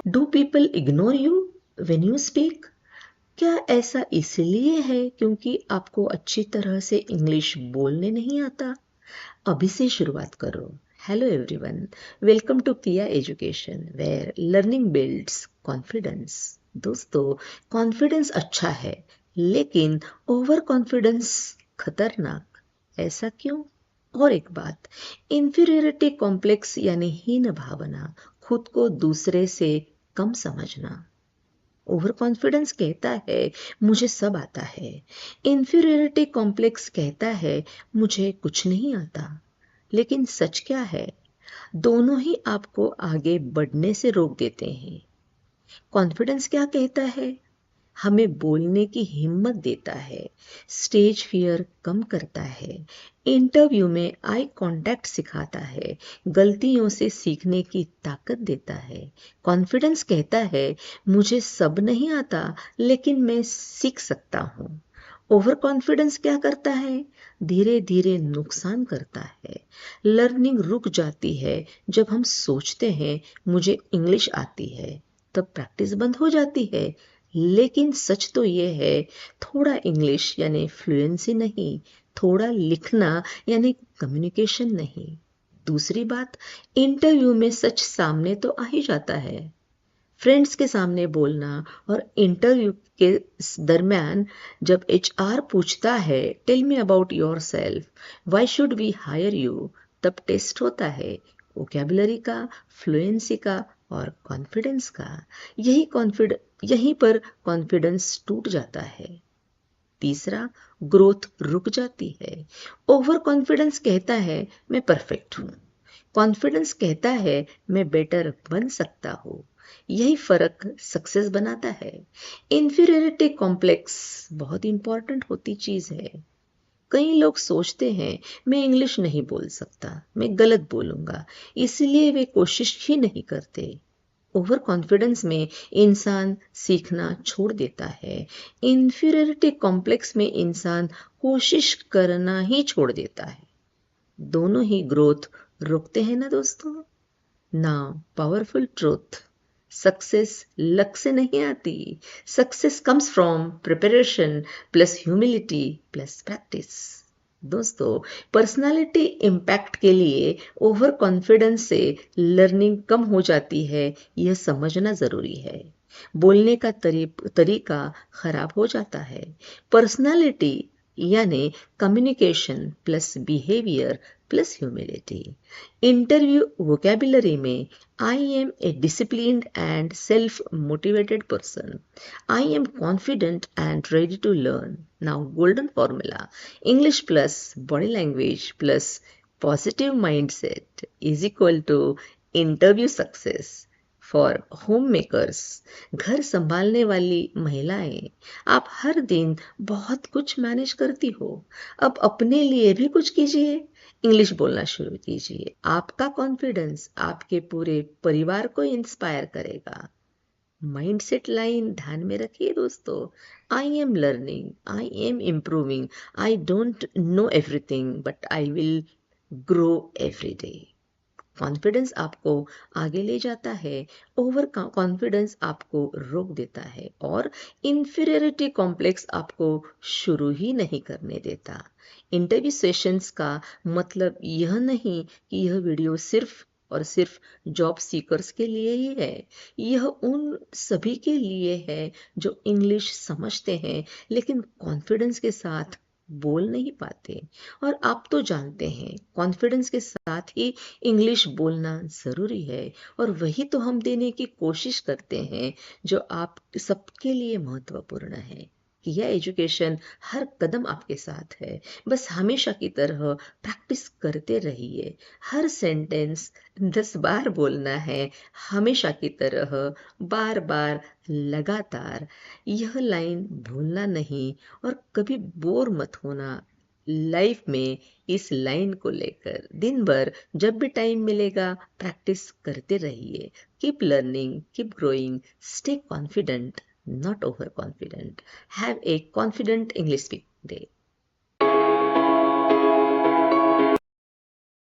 Do people ignore you when you speak? क्या ऐसा इसलिए है क्योंकि आपको अच्छी तरह से इंग्लिश बोलने नहीं आता? अभी से शुरुआत करो। हेलो एवरीवन, वेलकम टू किया education where learning builds confidence. दोस्तों, कॉन्फिडेंस अच्छा है, लेकिन ओवर कॉन्फिडेंस खतरनाक। ऐसा क्यों? और एक बात, इंफीरियरिटी कॉम्प्लेक्स यानी हीन भावना, खुद को दूसरे से कम समझना। ओवर कॉन्फिडेंस कहता है मुझे सब आता है, इंफीरियरिटी कॉम्प्लेक्स कहता है मुझे कुछ नहीं आता। लेकिन सच क्या है? दोनों ही आपको आगे बढ़ने से रोक देते हैं। कॉन्फिडेंस क्या कहता है? हमें बोलने की हिम्मत देता है, स्टेज फियर कम करता है, इंटरव्यू में आई कांटेक्ट सिखाता है, गलतियों से सीखने की ताकत देता है। कॉन्फिडेंस कहता है मुझे सब नहीं आता, लेकिन मैं सीख सकता हूँ। ओवर कॉन्फिडेंस क्या करता है? धीरे धीरे नुकसान करता है। लर्निंग रुक जाती है जब हम सोचते हैं मुझे इंग्लिश आती है, तब प्रैक्टिस बंद हो जाती है। लेकिन सच तो ये है, थोड़ा इंग्लिश यानी फ्लुएंसी नहीं, थोड़ा लिखना यानी कम्युनिकेशन नहीं। दूसरी बात, इंटरव्यू में सच सामने तो आ ही जाता है। फ्रेंड्स के सामने बोलना और इंटरव्यू के दरमियान जब एचआर पूछता है tell me about your self, why should we hire you, तब टेस्ट होता है वोकैबुलरी का, फ्लुएंसी का और कॉन्फिडेंस का। यहीं पर कॉन्फिडेंस टूट जाता है। तीसरा, ग्रोथ रुक जाती है। ओवर कॉन्फिडेंस कहता है मैं परफेक्ट हूँ, कॉन्फिडेंस कहता है मैं बेटर बन सकता हूँ। यही फर्क सक्सेस बनाता है। इंफीरियरिटी कॉम्प्लेक्स बहुत इंपॉर्टेंट होती चीज है। कई लोग सोचते हैं मैं इंग्लिश नहीं बोल सकता, मैं गलत बोलूंगा, इसलिए वे कोशिश ही नहीं करते। ओवर कॉन्फिडेंस में इंसान सीखना छोड़ देता है, इंफीरियरिटी कॉम्प्लेक्स में इंसान कोशिश करना ही छोड़ देता है। दोनों ही ग्रोथ रोकते हैं ना दोस्तों। Now powerful truth, success luck से नहीं आती। Success comes from preparation plus humility plus practice. दोस्तों, पर्सनालिटी इम्पैक्ट के लिए ओवर कॉन्फिडेंस से लर्निंग कम हो जाती है, यह समझना जरूरी है। बोलने का तरीका खराब हो जाता है। पर्सनालिटी यानी communication plus behaviour plus humility. Interview vocabulary में I am a disciplined and self motivated person, I am confident and ready to learn. Now golden formula, English plus body language plus positive mindset is equal to interview success. For home makers, घर संभालने वाली महिलाएं, आप हर दिन बहुत कुछ manage करती हो, अब अपने लिए भी कुछ कीजिए। इंग्लिश बोलना शुरू कीजिए। आपका कॉन्फिडेंस आपके पूरे परिवार को इंस्पायर करेगा। माइंडसेट लाइन ध्यान में रखिए दोस्तों। I am learning, I am improving, I don't know everything but I will grow every day. Confidence आपको आगे ले जाता है, ओवर कॉन्फिडेंस आपको रोक देता है और इंफीरियरिटी कॉम्प्लेक्स आपको शुरू ही नहीं करने देता। इंटरव्यू सेशंस का मतलब यह नहीं कि यह वीडियो सिर्फ और सिर्फ जॉब सीकर्स के लिए ही है। यह उन सभी के लिए है जो इंग्लिश समझते हैं लेकिन कॉन्फिडेंस के साथ बोल नहीं पाते। और आप तो जानते हैं कॉन्फिडेंस के साथ ही इंग्लिश बोलना ज़रूरी है, और वही तो हम देने की कोशिश करते हैं जो आप सबके लिए महत्वपूर्ण है। यह एजुकेशन हर कदम आपके साथ है, बस हमेशा की तरह प्रैक्टिस करते रहिए। हर सेंटेंस 10 बार बोलना है, हमेशा की तरह, बार बार, लगातार। यह लाइन भूलना नहीं और कभी बोर मत होना लाइफ में। इस लाइन को लेकर दिन भर जब भी टाइम मिलेगा प्रैक्टिस करते रहिए। Keep learning, keep growing, stay confident, not overconfident. Have a confident English speaking day.